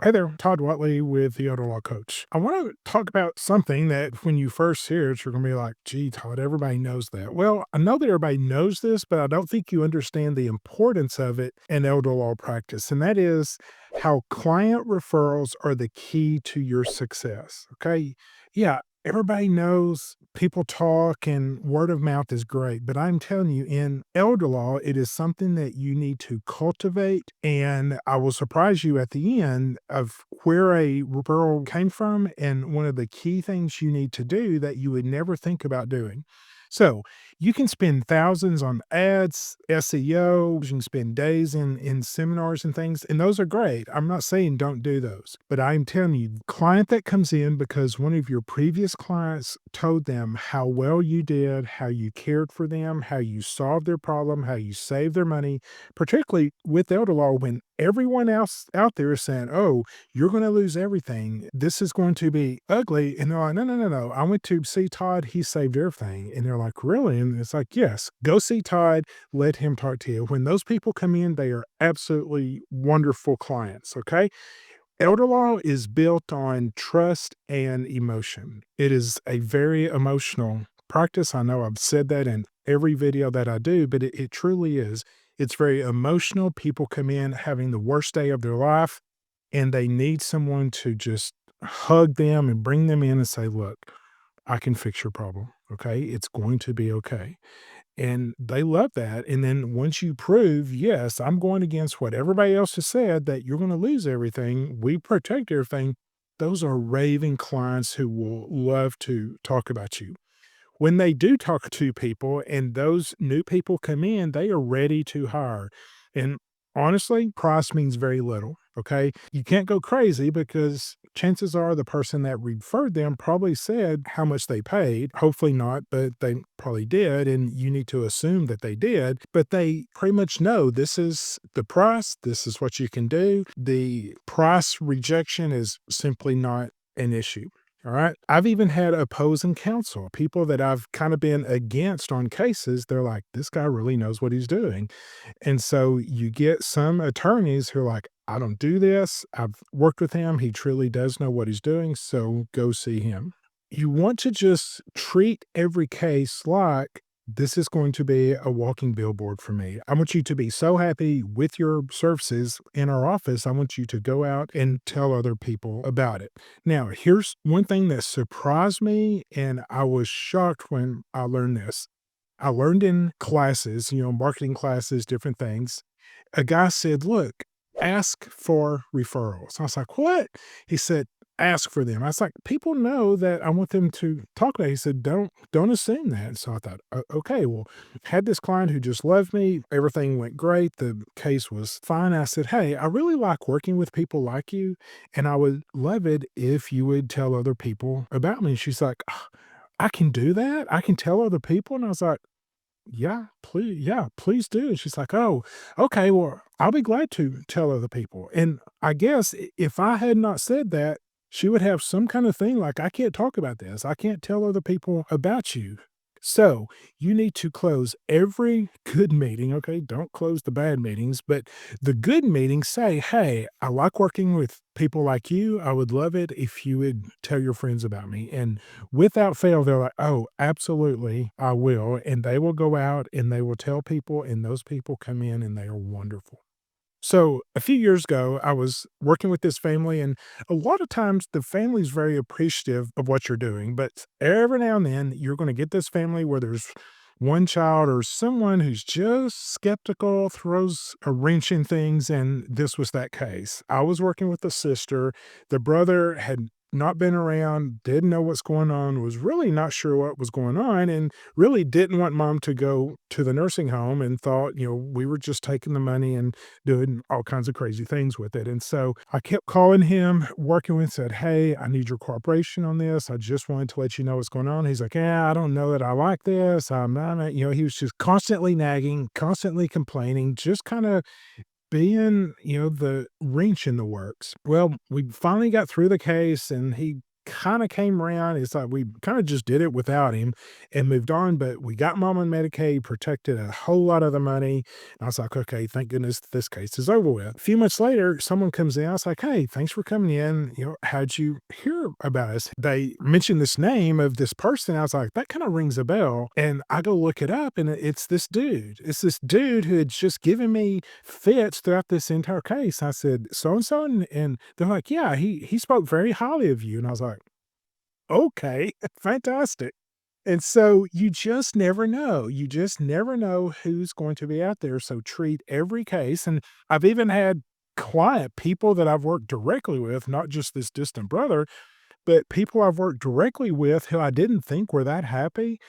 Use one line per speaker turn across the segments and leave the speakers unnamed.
Hey there, Todd Watley with the Elder Law Coach. I want to talk about something that when you first hear it, you're going to be like, gee, Todd, everybody knows that. Well, I know that everybody knows this, but I don't think you understand the importance of it in elder law practice. And that is how client referrals are the key to your success. Okay. Yeah. Everybody knows people talk and word of mouth is great, but I'm telling you, in elder law, it is something that you need to cultivate. And I will surprise you at the end of where a referral came from and one of the key things you need to do that you would never think about doing. So you can spend thousands on ads, SEO, you can spend days in seminars and things, and those are great. I'm not saying don't do those, but I'm telling you, the client that comes in because one of your previous clients told them how well you did, how you cared for them, how you solved their problem, how you saved their money, particularly with elder law when everyone else out there is saying, oh, you're going to lose everything. This is going to be ugly. And they're like, no, no, no, no. I went to see Todd. He saved everything. And they're like, really? And it's like, yes, go see Todd. Let him talk to you. When those people come in, they are absolutely wonderful clients. Okay. Elder law is built on trust and emotion. It is a very emotional practice. I know I've said that in every video that I do, but it truly is. It's very emotional. People come in having the worst day of their life and they need someone to just hug them and bring them in and say, look, I can fix your problem. Okay. It's going to be okay. And they love that. And then once you prove, yes, I'm going against what everybody else has said that you're going to lose everything, we protect everything. Those are raving clients who will love to talk about you. When they do talk to people and those new people come in, they are ready to hire. And honestly, price means very little. Okay. You can't go crazy because chances are the person that referred them probably said how much they paid. Hopefully not, but they probably did. And you need to assume that they did. But they pretty much know this is the price. This is what you can do. The price rejection is simply not an issue. All right. I've even had opposing counsel, people that I've kind of been against on cases. They're like, this guy really knows what he's doing. And so you get some attorneys who are like, I don't do this. I've worked with him. He truly does know what he's doing. So go see him. You want to just treat every case like this is going to be a walking billboard for me. I want you to be so happy with your services in our office. I want you to go out and tell other people about it. Now, here's one thing that surprised me, and I was shocked when I learned this. I learned in classes, marketing classes, different things. A guy said, look, ask for referrals. I was like, what? He said, ask for them. I was like, people know that I want them to talk about it. He said, don't assume that. So I thought, okay, well, had this client who just loved me. Everything went great. The case was fine. I said, hey, I really like working with people like you. And I would love it if you would tell other people about me. She's like, "Ah, I can do that. I can tell other people. And I was like, yeah, please do. And she's like, oh, okay, well, I'll be glad to tell other people. And I guess if I had not said that, she would have some kind of thing like, I can't talk about this. I can't tell other people about you. So you need to close every good meeting. Okay. Don't close the bad meetings, but the good meetings say, hey, I like working with people like you. I would love it if you would tell your friends about me. And without fail, they're like, "Oh, absolutely, I will," and they will go out and they will tell people, and those people come in and they are wonderful. So, a few years ago, I was working with this family, and a lot of times the family's very appreciative of what you're doing, but every now and then you're gonna get this family where there's one child or someone who's just skeptical, throws a wrench in things, and this was that case. I was working with the sister. The brother had not been around, didn't know what's going on, was really not sure what was going on, and really didn't want mom to go to the nursing home and thought, we were just taking the money and doing all kinds of crazy things with it. And so I kept calling him, working with, said, hey, I need your cooperation on this. I just wanted to let you know what's going on. He's like, yeah, I don't know that I like this. I'm not, he was just constantly nagging, constantly complaining, just kind of being, the wrench in the works. Well, we finally got through the case and he kind of came around. It's like we kind of just did it without him and moved on, but we got mom on Medicaid, protected a whole lot of the money. I was like, okay, thank goodness this case is over with. A few months later, someone comes in. I was like, hey, thanks for coming in. How'd you hear about us? They mentioned this name of this person. I was like, that kind of rings a bell. And I go look it up, and it's this dude. It's this dude who had just given me fits throughout this entire case. I said, so and so. And they're like, yeah, he spoke very highly of you. And I was like, okay, fantastic. And so you just never know. You just never know who's going to be out there. So treat every case. And I've even had people that I've worked directly with, not just this distant brother, but people I've worked directly with who I didn't think were that happy,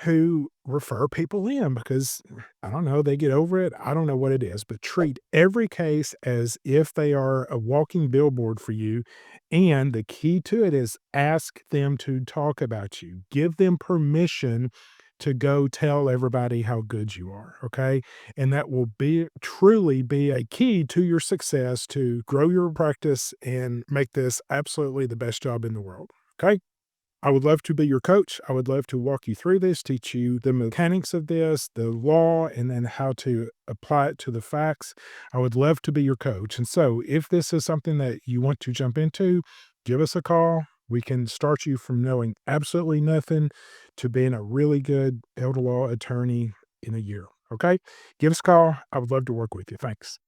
who refer people in because, I don't know, they get over it. I don't know what it is, but treat every case as if they are a walking billboard for you. And the key to it is ask them to talk about you. Give them permission to go tell everybody how good you are. Okay. And that will be truly be a key to your success to grow your practice and make this absolutely the best job in the world. Okay. I would love to be your coach. I would love to walk you through this, teach you the mechanics of this, the law, and then how to apply it to the facts. I would love to be your coach. And so, if this is something that you want to jump into, give us a call. We can start you from knowing absolutely nothing to being a really good elder law attorney in a year. Okay. Give us a call. I would love to work with you. Thanks.